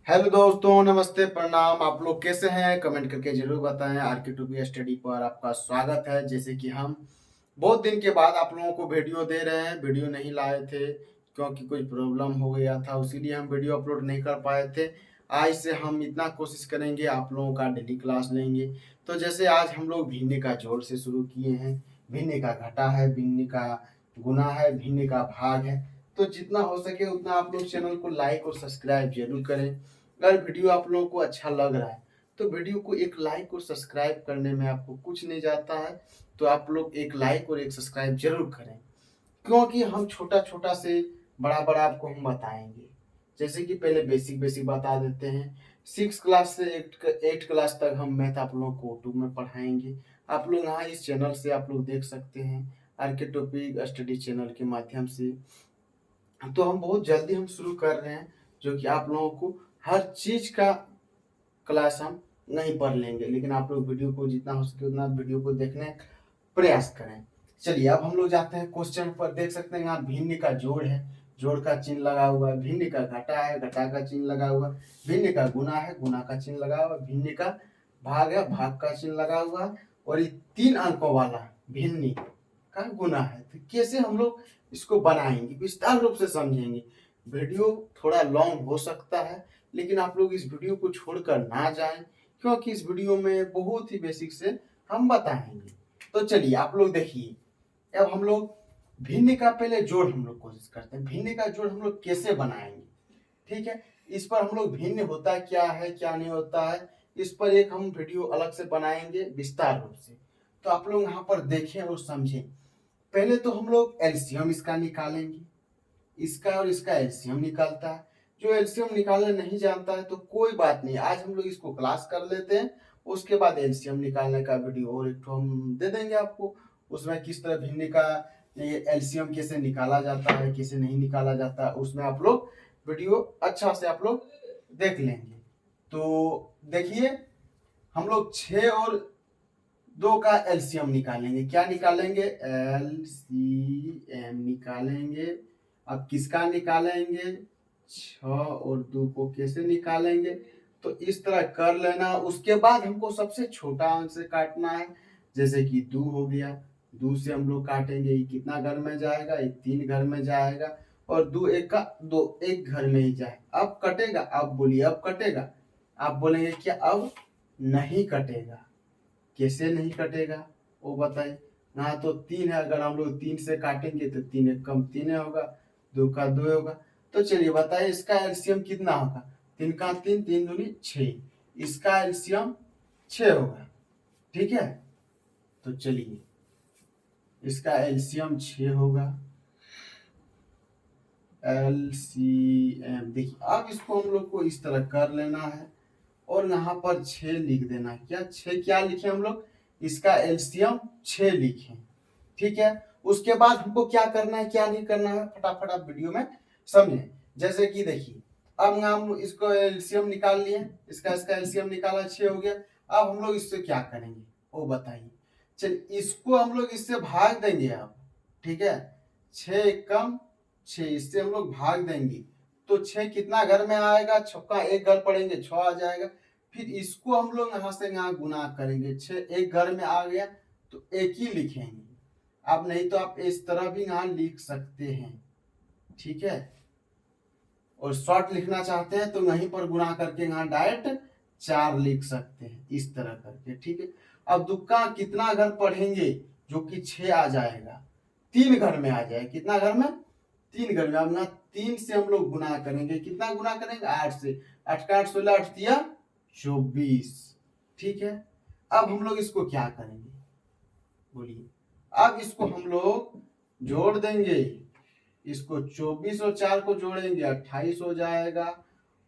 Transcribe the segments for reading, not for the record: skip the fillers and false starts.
Hello दोस्तों, नमस्ते, प्रणाम। आप लोग कैसे हैं? कमेंट करके जरूर बताएं। आरके टू बी स्टडी पर आपका स्वागत है। जैसे कि हम बहुत दिन के बाद आप लोगों को वीडियो दे रहे हैं। वीडियो नहीं लाए थे क्योंकि कुछ प्रॉब्लम हो गया था, उसीलिए हम वीडियो अपलोड नहीं कर पाए थे। आज से हम इतना कोशिश करेंगे, आप लोगों का डेली क्लास लेंगे। तो जैसे आज हम लोग भिन्न का जोड़ से शुरू किए हैं। भिन्न का घटा है, भिन्न का गुना है, भिन्न का भाग है। तो जितना हो सके उतना आप लोग चैनल को लाइक और सब्सक्राइब जरूर करें। अगर वीडियो आप लोगों को अच्छा लग रहा है तो वीडियो को एक लाइक और सब्सक्राइब करने में आपको कुछ नहीं जाता है। तो आप लोग एक लाइक और एक सब्सक्राइब जरूर करें, क्योंकि हम छोटा छोटा से बड़ा बड़ा आपको हम बताएंगे। जैसे कि पहले बेसिक बेसिक बता देते हैं। 6 क्लास से 8 क्लास तक हम मैथ आप लोगों को यूट्यूब में पढ़ाएंगे। आप लोग यहाँ इस चैनल से आप लोग देख सकते हैं, आरके टॉपिक स्टडी चैनल के माध्यम से। तो हम बहुत जल्दी हम शुरू कर रहे हैं, जो कि आप लोगों को हर चीज का क्लास हम नहीं पढ़ लेंगे, लेकिन आप लोग वीडियो को जितना हो सके उतना वीडियो को देखने का प्रयास करें। चलिए अब हम लोग जाते हैं क्वेश्चन पर। देख सकते हैं यहाँ भिन्न का जोड़ है, जोड़ का चिन्ह लगा हुआ है। भिन्न का घटा है, घटा का चिन्ह लगा हुआ है। भिन्न का गुना है, गुना का चिन्ह लगा हुआ है। भिन्न का भाग है, भाग का चिन्ह लगा हुआ है। और ये 3 अंकों वाला भिन्न का गुना है। तो कैसे हम लोग इसको बनाएंगे, विस्तार रूप से समझेंगे। वीडियो थोड़ा लॉन्ग हो सकता है, लेकिन आप लोग इस वीडियो को छोड़कर ना जाएं, क्योंकि इस वीडियो में बहुत ही बेसिक से हम बताएंगे। तो चलिए आप लोग देखिए, अब हम लोग भिन्न का पहले जोड़ हम लोग कोशिश करते हैं। भिन्न का जोड़ हम लोग कैसे बनाएंगे, ठीक है। इस पर हम लोग भिन्न होता क्या है क्या नहीं होता है, इस पर एक हम वीडियो अलग से बनाएंगे विस्तार रूप से। तो आप लोग यहाँ पर देखें और समझें। पहले तो हम लोग एलसीएम इसका निकालेंगे। इसका और इसका एलसीएम निकालता है। जो एलसीएम निकालना नहीं जानता है तो कोई बात नहीं, आज हम लोग इसको क्लास कर लेते हैं। उसके बाद एलसीएम निकालने का वीडियो और एक तो हम दे देंगे आपको। उसमें किस तरह भिन्न का ये एलसीएम कैसे निकाला जाता है, कैसे नहीं निकाला जाता है, उसमें आप लोग वीडियो अच्छा से आप लोग देख लेंगे। तो देखिए, हम लोग 6 और 2 का एलसीएम निकालेंगे। क्या निकालेंगे? एलसीएम निकालेंगे। अब किसका निकालेंगे? 6 और 2 को कैसे निकालेंगे? तो इस तरह कर लेना। उसके बाद हमको सबसे छोटा अंक से काटना है। जैसे कि 2 हो गया, 2 से हम लोग काटेंगे। ये कितना घर में जाएगा? ये 3 घर में जाएगा। और 2 एक का 2, एक घर में ही जाए। अब कटेगा? अब बोलिए, अब कटेगा? आप बोलेंगे क्या अब नहीं कटेगा? कैसे नहीं कटेगा वो बताइए। यहाँ तो 3 है, अगर हम लोग 3 से काटेंगे तो 3 एक कम 3 होगा, 2 का 2 होगा। तो चलिए बताइए इसका एलसीएम कितना होगा? 3 का 3, 3 दूनी 6। इसका एलसीएम 6 होगा, ठीक है। तो चलिए इसका एलसीएम 6 होगा। एलसीएम देखिए, अब इसको हम लोग को इस तरह कर लेना है और यहाँ पर 6 लिख देना है। क्या 6 क्या लिखे हम लोग? इसका एलसीएम 6 लिखे, ठीक है। उसके बाद हमको क्या करना है क्या नहीं करना है, फटाफट आप वीडियो में समझें। जैसे कि देखिए, अब हम इसको एलसीएम निकाल लिए। इसका इसका एलसीएम निकाला, 6 हो गया। अब हम लोग इससे क्या करेंगे वो बताइए। चलिए इसको हम लोग इससे भाग देंगे अब, ठीक है। 6 कम 6, इससे हम लोग भाग देंगे। तो 6 कितना घर में आएगा? छक्का एक घर पड़ेंगे, 6 आ जाएगा। फिर इसको हम लोग यहाँ से यहाँ गुना करेंगे। 6 एक घर में आ गया तो एक ही लिखेंगे। अब नहीं तो आप इस तरह भी यहाँ लिख सकते हैं, ठीक है। और शॉर्ट लिखना चाहते हैं तो वहीं पर गुना करके यहाँ डायरेक्ट 4 लिख सकते हैं, इस तरह करके, ठीक है। अब दुक्का कितना घर पढ़ेंगे? जो कि 6 आ जाएगा, 3 घर में आ जाए। कितना घर में? 3 घर में। अब यहाँ 3 से हम लोग गुना करेंगे। कितना गुना करेंगे? 8 से। 8 का 8 16, 8 दिया 24, ठीक है। अब हम लोग इसको क्या करेंगे बोलिए। अब इसको हम लोग जोड़ देंगे। इसको 24 और 4 को जोड़ेंगे, 28 हो जाएगा।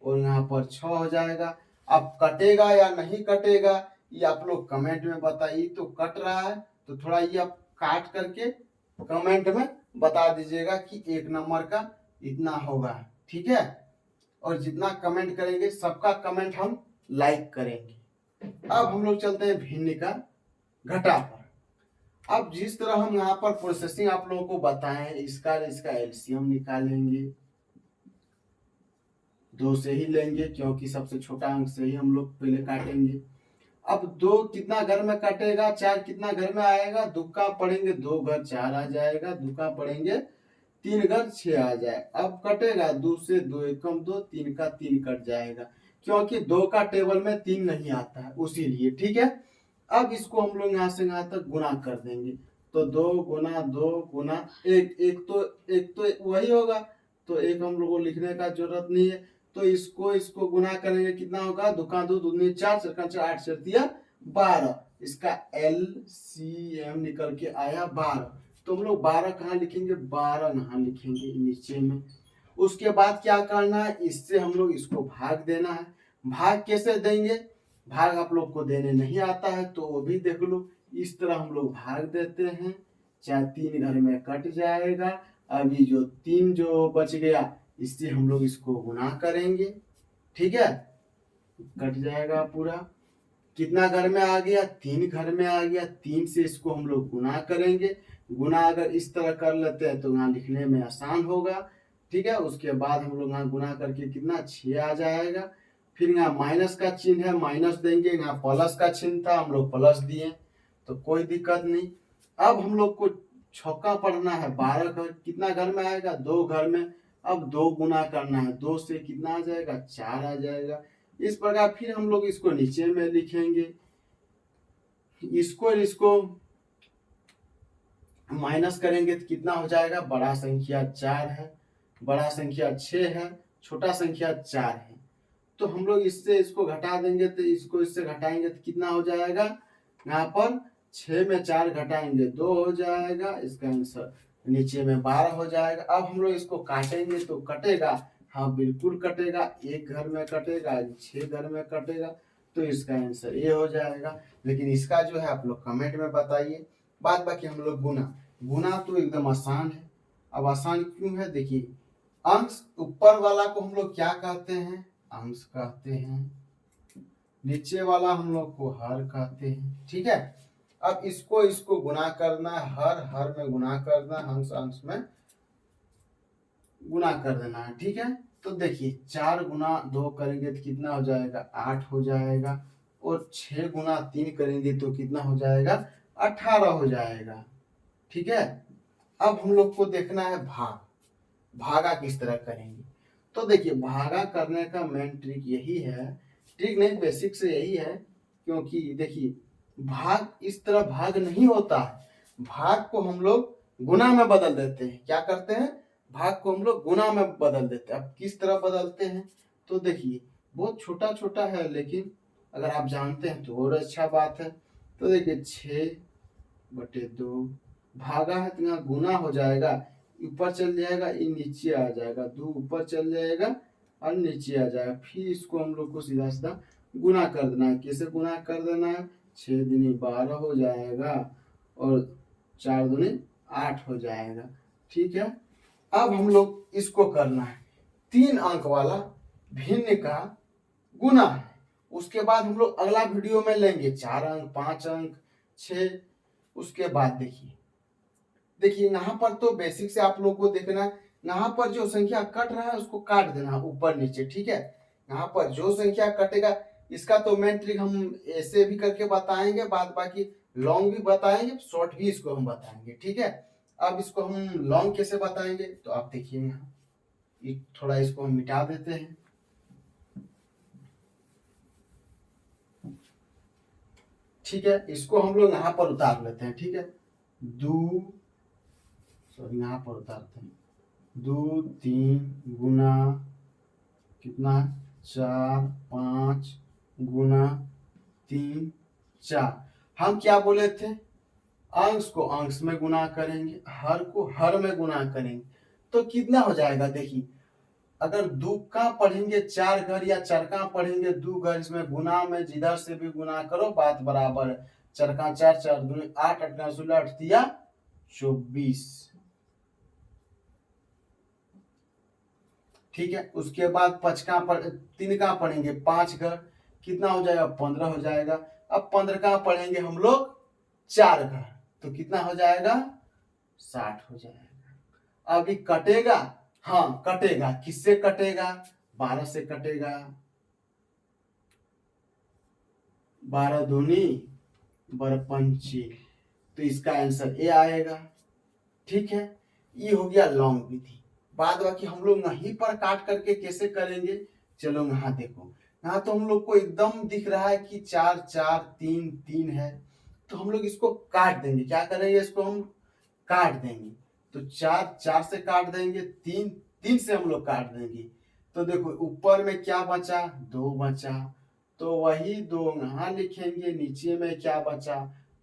और यहाँ पर 6 हो जाएगा। अब कटेगा या नहीं कटेगा ये आप लोग कमेंट में बताइए। तो कट रहा है तो थोड़ा ये आप काट करके कमेंट में बता दीजिएगा कि 1 नंबर का इतना होगा, ठीक है। और जितना कमेंट करेंगे सबका कमेंट हम लाइक करेंगे। अब हम लोग चलते हैं भिन्न का घटा पर। अब जिस तरह हम यहाँ पर प्रोसेसिंग आप लोगों को बताएं, इसका एलसीएम निकालेंगे। 2 से ही लेंगे क्योंकि सबसे छोटा अंक से ही हम लोग पहले काटेंगे। अब 2 कितना घर में कटेगा, 4 कितना घर में आएगा, दुक्का पड़ेंगे 2 घर 4 आ जाएगा, दुक्का पड़ेंगे 3 घर 6 आ जाए। अब कटेगा 2 से 2 एकम 2, 3 का 3 कट जाएगा क्योंकि 2 का टेबल में 3 नहीं आता है उसीलिए। ठीक है, अब इसको हम लोग यहाँ से यहाँ तक गुना कर देंगे। तो 2 गुना 2 गुना 1, एक तो वही होगा, तो एक हम लोग को लिखने का जरूरत नहीं है। तो इसको गुना करेंगे, कितना होगा, दुका 2 दूनी 4, चरका 4, 8 चरतिया 12। इसका LCM निकल के आया 12। तो हम लोग 12 कहाँ लिखेंगे, 12 यहाँ लिखेंगे नीचे में। उसके बाद क्या करना है, इससे हम लोग इसको भाग देना है। भाग कैसे देंगे, भाग आप लोग को देने नहीं आता है तो वो भी देख लो। इस तरह हम लोग भाग देते हैं, चाहे 3 घर में कट जाएगा। अभी जो 3 जो बच गया इससे हम लोग इसको गुना करेंगे। ठीक है, कट जाएगा पूरा। कितना घर में आ गया, 3 घर में आ गया। 3 से इसको हम लोग गुना करेंगे। गुना अगर इस तरह कर लेते हैं तो यहाँ लिखने में आसान होगा। ठीक है, उसके बाद हम लोग यहाँ गुना करके कितना 6 आ जाएगा। फिर यहाँ माइनस का चिन्ह है, माइनस देंगे। यहाँ प्लस का चिन्ह था, हम लोग प्लस दिए, तो कोई दिक्कत नहीं। अब हम लोग को छक्का पढ़ना है। 12 घर कितना घर में आएगा, 2 घर में। अब 2 गुना करना है, 2 से कितना आ जाएगा, 4 आ जाएगा। इस प्रकार फिर हम लोग इसको नीचे में लिखेंगे। इसको माइनस करेंगे तो कितना हो जाएगा, बड़ा संख्या 4 है, बड़ा संख्या 6 है, छोटा संख्या 4 है। तो हम लोग इससे इसको घटा देंगे, तो इसको इससे घटाएंगे तो कितना हो जाएगा, यहाँ पर 6 में 4 घटाएंगे 2 हो जाएगा। इसका आंसर नीचे में 12 हो जाएगा। अब हम लोग इसको काटेंगे तो कटेगा, हाँ बिल्कुल कटेगा। 1 घर में कटेगा, 6 घर में कटेगा, तो इसका आंसर ये हो जाएगा। लेकिन इसका जो है आप लोग कमेंट में बताइए। बाद बाकी हम लोग गुना तो एकदम आसान है। अब आसान क्यों है, देखिए, अंश ऊपर वाला को हम लोग क्या कहते हैं, अंश कहते हैं। नीचे वाला हम लोग को हर कहते हैं। ठीक है, अब इसको गुना करना है, हर में गुना करना है, अंश अंश में गुना कर देना है। ठीक है, तो देखिए 4 गुना 2 करेंगे तो कितना हो जाएगा, 8 हो जाएगा। और 6 गुना 3 करेंगे तो कितना हो जाएगा, 18 हो जाएगा। ठीक है, अब हम लोग को देखना है भागा किस तरह करेंगे। तो देखिए, भागा करने का मेन ट्रिक यही है, ट्रिक नहीं बेसिक से यही है। क्योंकि देखिए, भाग इस तरह भाग नहीं होता है, भाग को हम लोग गुना में बदल देते हैं। क्या करते हैं, भाग को हम लोग गुना में बदल देते हैं। अब किस तरह बदलते हैं, तो देखिए, बहुत छोटा छोटा है, लेकिन अगर आप जानते हैं तो और अच्छा बात है। तो देखिए 6/2 भागा है तो यहाँ गुना हो जाएगा, ऊपर चल जाएगा, ये नीचे आ जाएगा, 2 ऊपर चल जाएगा और नीचे आ जाएगा। फिर इसको हम लोग को सीधा सीधा गुना कर देना है। कैसे गुना कर देना है, 6 दूनी 12 हो जाएगा और 4 दूनी 8 हो जाएगा। ठीक है, अब हम लोग इसको करना है 3 अंक वाला भिन्न का गुना है। उसके बाद हम लोग अगला वीडियो में लेंगे 4 अंक, 5 अंक, 6। उसके बाद देखिए यहाँ पर तो बेसिक से आप लोग को देखना है, यहाँ पर जो संख्या कट रहा है उसको काट देना ऊपर नीचे। ठीक है, यहाँ पर जो संख्या कटेगा, इसका तो मेन ट्रिक हम ऐसे भी करके बताएंगे, बाद बाकी लॉन्ग भी बताएंगे, शॉर्ट भी इसको हम बताएंगे। ठीक है, अब इसको हम लॉन्ग कैसे बताएंगे, तो आप देखिए यहाँ थोड़ा इसको हम मिटा देते हैं। ठीक है, इसको हम लोग यहाँ पर उतार लेते हैं। ठीक है, यहाँ पर उतारते हैं, 2 3 गुना कितना 4 5 गुना 3 4। हम क्या बोले थे, अंश को अंश में गुना करेंगे, हर को हर में गुना करेंगे, तो कितना हो जाएगा। देखिए, अगर 2 का पढ़ेंगे 4 घर या 4 का पढ़ेंगे 2 घर, इसमें गुना में जिधर से भी गुना करो बात बराबर है। 4 का 4, 4 दूनी 8, 8 का 16, 8 दिया 24। ठीक है, उसके बाद 3 का पढ़ेंगे 5 घर, कितना हो जाएगा, 15 हो जाएगा। अब 15 का पढ़ेंगे हम लोग 4 घर, तो कितना हो जाएगा, 60 हो जाएगा। अभी कटेगा, हाँ कटेगा, किससे कटेगा, 12 से कटेगा, 12 दूनी 12 पंची, तो इसका आंसर ए आएगा। ठीक है, ये हो गया लॉन्ग विधि। बाद बाकी हम लोग यहीं पर काट करके कैसे करेंगे, चलो यहाँ देखो, यहाँ तो हम लोग को एकदम दिख रहा है कि 4 4 3 3 है, तो हम लोग इसको काट देंगे। क्या करेंगे, इसको हम काट देंगे। तो 4 4 से काट देंगे, 3 3 से हम लोग काट देंगे। तो देखो ऊपर में क्या बचा, 2 बचा, तो वही 2 यहाँ लिखेंगे। नीचे में क्या बचा,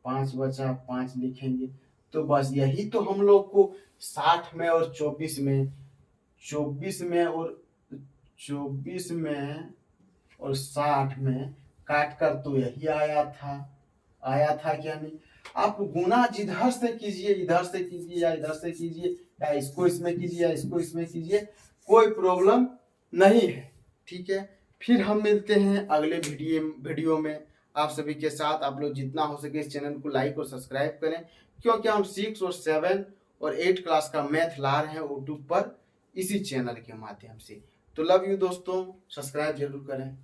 5 बचा, 5 लिखेंगे। तो बस यही तो हम लोग को 60 में और 24 में, 24 में और 24 में और 60 में काट कर तो यही आया था क्या नहीं। आप गुना जिधर से कीजिए, इधर से कीजिए या इधर से कीजिए, या इसको इसमें कीजिए या इसको इसमें कीजिए, कोई प्रॉब्लम नहीं है। ठीक है, फिर हम मिलते हैं अगले वीडियो में आप सभी के साथ। आप लोग जितना हो सके इस चैनल को लाइक और सब्सक्राइब करें, क्योंकि हम 6 और 7 और 8 क्लास का मैथ ला रहे हैं यूट्यूब पर इसी चैनल के माध्यम से। तो लव यू दोस्तों, सब्सक्राइब जरूर करें।